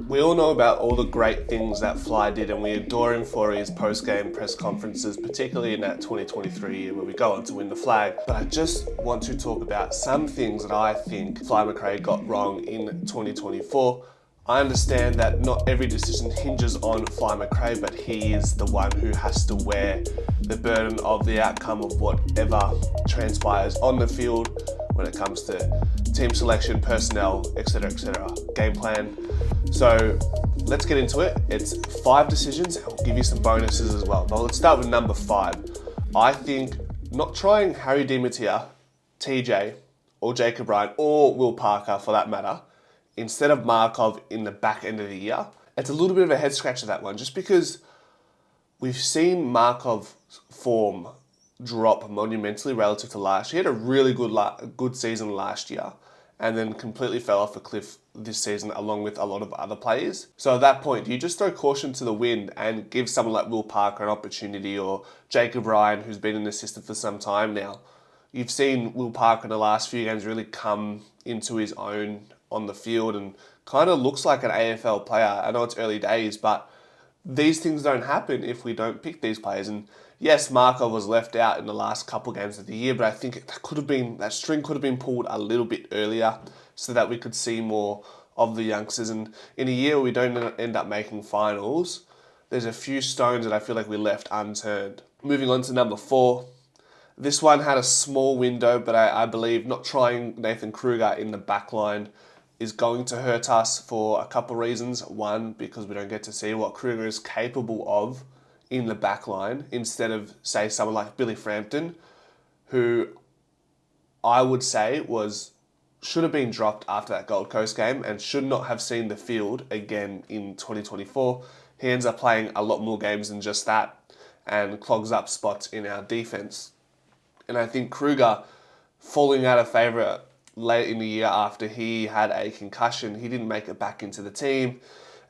We all know about all the great things that Fly did, and we adore him for his post-game press conferences, particularly in that 2023 year where we go on to win the flag. But I just want to talk about some things that I think Fly McRae got wrong in 2024. I understand that not every decision hinges on Fly McRae, but he is the one who has to wear the burden of the outcome of whatever transpires on the field when it comes to team selection, personnel, etc., game plan. So let's get into it. It's 5 decisions. I'll give you some bonuses as well. But let's start with number 5. I think not trying Harry Demeter, TJ, or Jacob Ryan, or Will Parker for that matter, instead of Markov in the back end of the year. It's a little bit of a head scratcher, that one, just because we've seen Markov's form drop monumentally relative to last year. He had a really good season last year and then completely fell off a cliff this season along with a lot of other players. So at that point, do you just throw caution to the wind and give someone like Will Parker an opportunity, or Jacob Ryan, who's been in the system for some time now? You've seen Will Parker in the last few games really come into his own on the field and kind of looks like an AFL player. I know it's early days, but these things don't happen if we don't pick these players. And yes, Markov was left out in the last couple games of the year, but I think that string could have been pulled a little bit earlier so that we could see more of the youngsters. And in a year where we don't end up making finals, there's a few stones that I feel like we left unturned. Moving on to number 4. This one had a small window, but I believe not trying Nathan Kruger in the back line is going to hurt us for a couple of reasons. One, because we don't get to see what Kruger is capable of in the back line, instead of, say, someone like Billy Frampton, who I would say should have been dropped after that Gold Coast game and should not have seen the field again in 2024. He ends up playing a lot more games than just that and clogs up spots in our defence. And I think Kruger falling out of favour late in the year after he had a concussion, he didn't make it back into the team.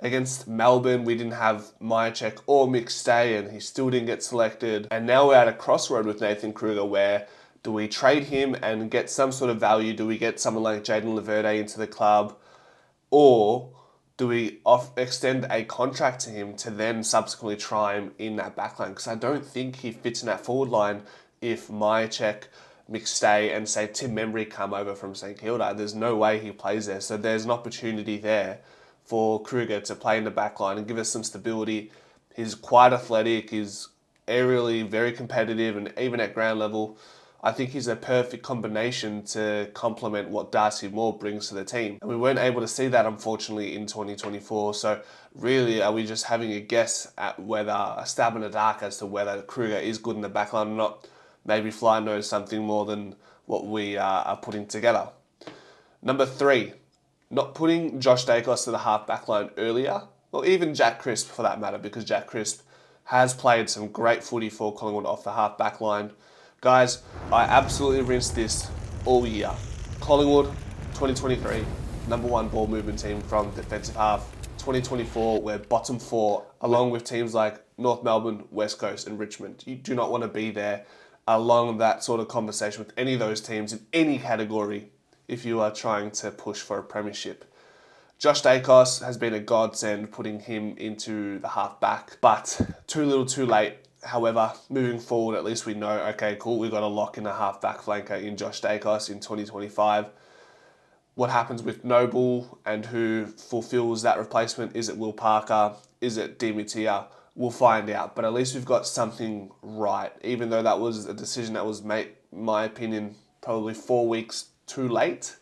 Against Melbourne, we didn't have Myercheck or McStay, and he still didn't get selected. And now we're at a crossroad with Nathan Kruger, where do we trade him and get some sort of value? Do we get someone like Jaden Laverde into the club? Or do we extend a contract to him to then subsequently try him in that backline? Because I don't think he fits in that forward line if Myercheck, McStay, and say Tim Membry come over from St Kilda. There's no way he plays there. So there's an opportunity there for Kruger to play in the back line and give us some stability. He's quite athletic, he's aerially very competitive, and even at ground level, I think he's a perfect combination to complement what Darcy Moore brings to the team. And we weren't able to see that, unfortunately, in 2024. So really, are we just having a guess at a stab in the dark as to whether Kruger is good in the back line or not? Maybe Fly knows something more than what we are putting together. Number 3, not putting Josh Dacos to the half back line earlier, or even Jack Crisp for that matter, because Jack Crisp has played some great footy for Collingwood off the half back line. Guys, I absolutely rinsed this all year. Collingwood, 2023, number 1 ball movement team from defensive half. 2024, we're bottom 4, along with teams like North Melbourne, West Coast, and Richmond. You do not want to be there along that sort of conversation with any of those teams in any category if you are trying to push for a premiership. Josh Dacos has been a godsend putting him into the half back, but too little too late. However, moving forward, at least we know, okay, cool, we've got a lock in a half back flanker in Josh Dacos in 2025. What happens with Noble and who fulfills that replacement? Is it Will Parker? Is it Demeter? We'll find out, but at least we've got something right, even though that was a decision that was made, in my opinion, probably 4 weeks too late.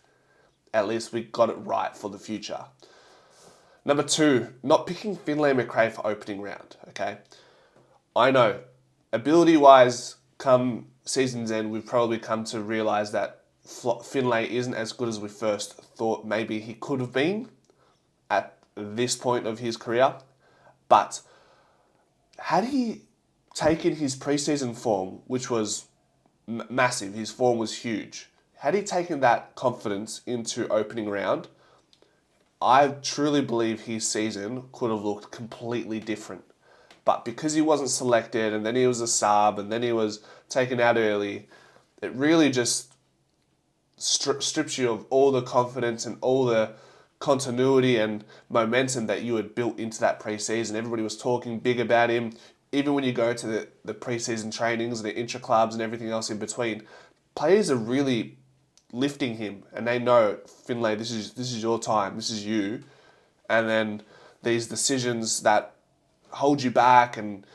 At least we got it right for the future. Number 2, not picking Finlay McCrae for opening round, okay? I know, ability-wise, come season's end, we've probably come to realise that Finlay isn't as good as we first thought maybe he could have been at this point of his career. But had he taken his preseason form, which was massive, his form was huge, had he taken that confidence into opening round, I truly believe his season could have looked completely different. But because he wasn't selected, and then he was a sub, and then he was taken out early, it really just strips you of all the confidence and all the continuity and momentum that you had built into that preseason. Everybody was talking big about him. Even when you go to the preseason trainings, the intra-clubs and everything else in between, players are really lifting him, and they know, Finlay, this is your time, this is you. And then these decisions that hold you back and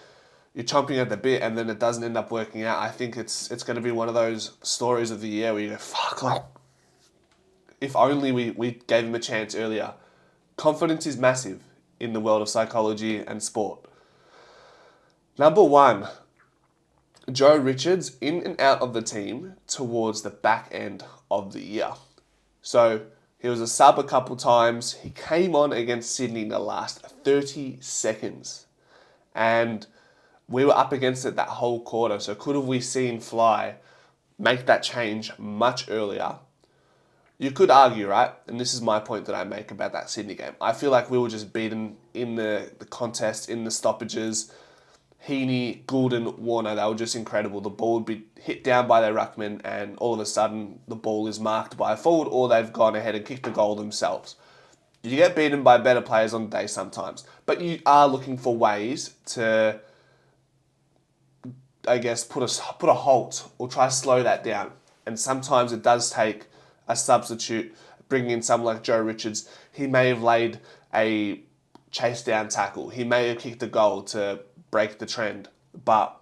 you're chomping at the bit, and then it doesn't end up working out. I think it's going to be one of those stories of the year where you go, fuck, like, if only we gave him a chance earlier. Confidence is massive in the world of psychology and sport. Number 1, Joe Richards in and out of the team towards the back end of the year. So he was a sub a couple times. He came on against Sydney in the last 30 seconds. And we were up against it that whole quarter. So could have we seen Fly make that change much earlier? You could argue, right? And this is my point that I make about that Sydney game. I feel like we were just beaten in the contest, in the stoppages. Heaney, Goulden, Warner, they were just incredible. The ball would be hit down by their ruckman, and all of a sudden the ball is marked by a forward, or they've gone ahead and kicked the goal themselves. You get beaten by better players on the day sometimes, but you are looking for ways to, I guess, put a halt or try to slow that down. And sometimes it does take a substitute, bringing in someone like Joe Richards. He may have laid a chase down tackle. He may have kicked a goal to break the trend, but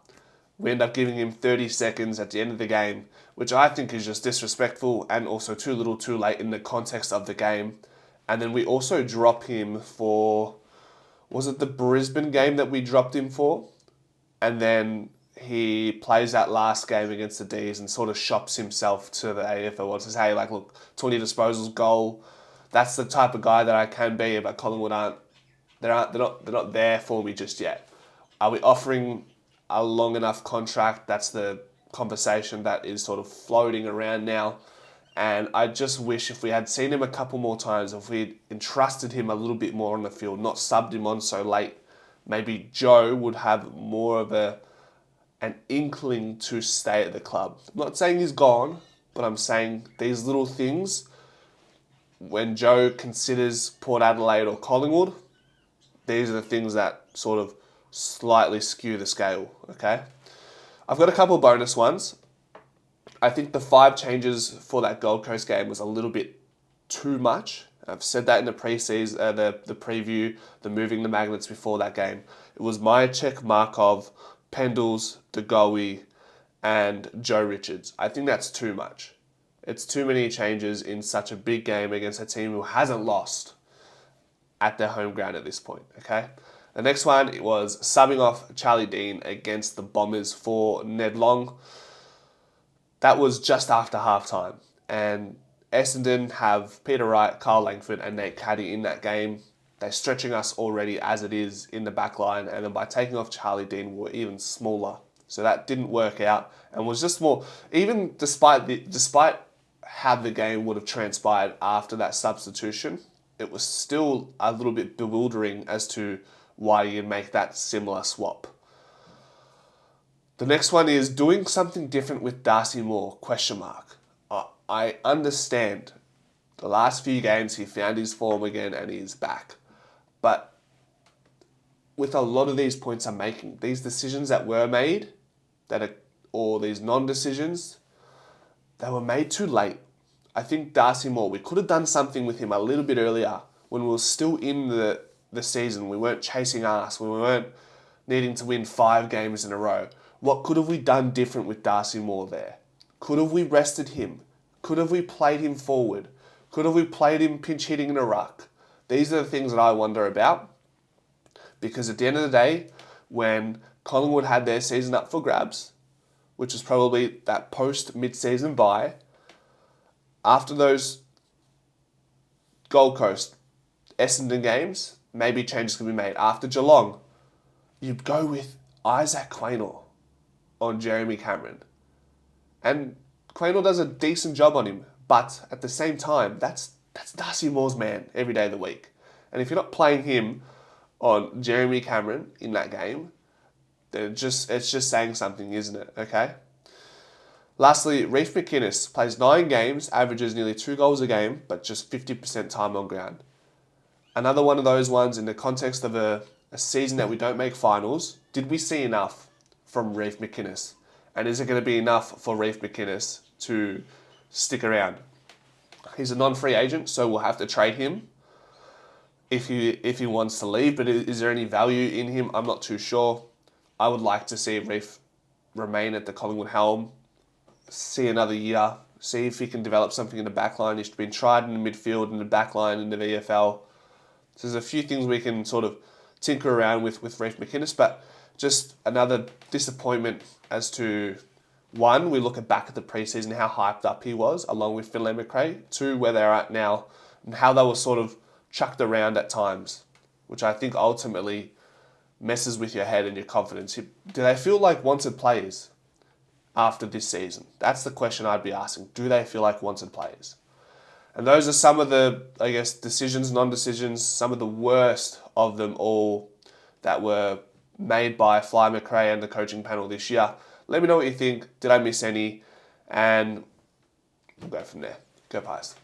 we end up giving him 30 seconds at the end of the game, which I think is just disrespectful and also too little too late in the context of the game. And then we also drop him for, was it the Brisbane game that we dropped him for? And then he plays that last game against the D's and sort of shops himself to the AFL and says, hey, like, look, 20 disposals, goal. That's the type of guy that I can be, but Collingwood they're not there for me just yet. Are we offering a long enough contract? That's the conversation that is sort of floating around now. And I just wish if we had seen him a couple more times, if we'd entrusted him a little bit more on the field, not subbed him on so late, maybe Joe would have more of an inkling to stay at the club. I'm not saying he's gone, but I'm saying these little things, when Joe considers Port Adelaide or Collingwood, these are the things that sort of slightly skew the scale, okay? I've got a couple of bonus ones. I think the 5 changes for that Gold Coast game was a little bit too much. I've said that in the pre-season, the preview, the moving the magnets before that game. It was Myercheck, Markov, Pendles, DeGoey, and Joe Richards. I think that's too much. It's too many changes in such a big game against a team who hasn't lost at their home ground at this point, okay? The next one, it was subbing off Charlie Dean against the Bombers for Ned Long. That was just after halftime. And Essendon have Peter Wright, Carl Langford, and Nate Caddy in that game. They're stretching us already as it is in the back line. And then by taking off Charlie Dean, we're even smaller. So that didn't work out and was just more, even despite how the game would have transpired after that substitution, it was still a little bit bewildering as to why you make that similar swap. The next one is doing something different with Darcy Moore, ? I understand the last few games he found his form again and he's back. But with a lot of these points I'm making, these decisions that were made, or these non-decisions, they were made too late. I think Darcy Moore, we could have done something with him a little bit earlier when we were still in the season. We weren't chasing ass. We weren't needing to win 5 games in a row. What could have we done different with Darcy Moore there? Could have we rested him? Could have we played him forward? Could have we played him pinch hitting in a ruck? These are the things that I wonder about. Because at the end of the day, when Collingwood had their season up for grabs, which was probably that post-mid-season bye, after those Gold Coast, Essendon games, maybe changes can be made. After Geelong, you'd go with Isaac Quaynor on Jeremy Cameron. And Quaynor does a decent job on him, but at the same time, that's Darcy Moore's man every day of the week. And if you're not playing him on Jeremy Cameron in that game, then it's just saying something, isn't it? Okay? Lastly, Reef McInnes plays 9 games, averages nearly 2 goals a game, but just 50% time on ground. Another one of those ones in the context of a season that we don't make finals. Did we see enough from Reef McInnes? And is it going to be enough for Reef McInnes to stick around? He's a non-free agent, so we'll have to trade him if he wants to leave. But is there any value in him? I'm not too sure. I would like to see Reef remain at the Collingwood helm, see another year, see if he can develop something in the backline. He's been tried in the midfield and the backline in the VFL. So there's a few things we can sort of tinker around with Reef McInnes, but just another disappointment as to, one, we look back at the preseason, how hyped up he was, along with Fly McRae. Two, where they're at now, and how they were sort of chucked around at times, which I think ultimately messes with your head and your confidence. Do they feel like wanted players after this season? That's the question I'd be asking. Do they feel like wanted players? And those are some of the, I guess, decisions, non-decisions, some of the worst of them all that were made by Fly McRae and the coaching panel this year. Let me know what you think. Did I miss any? And we'll go from there. Go Pies.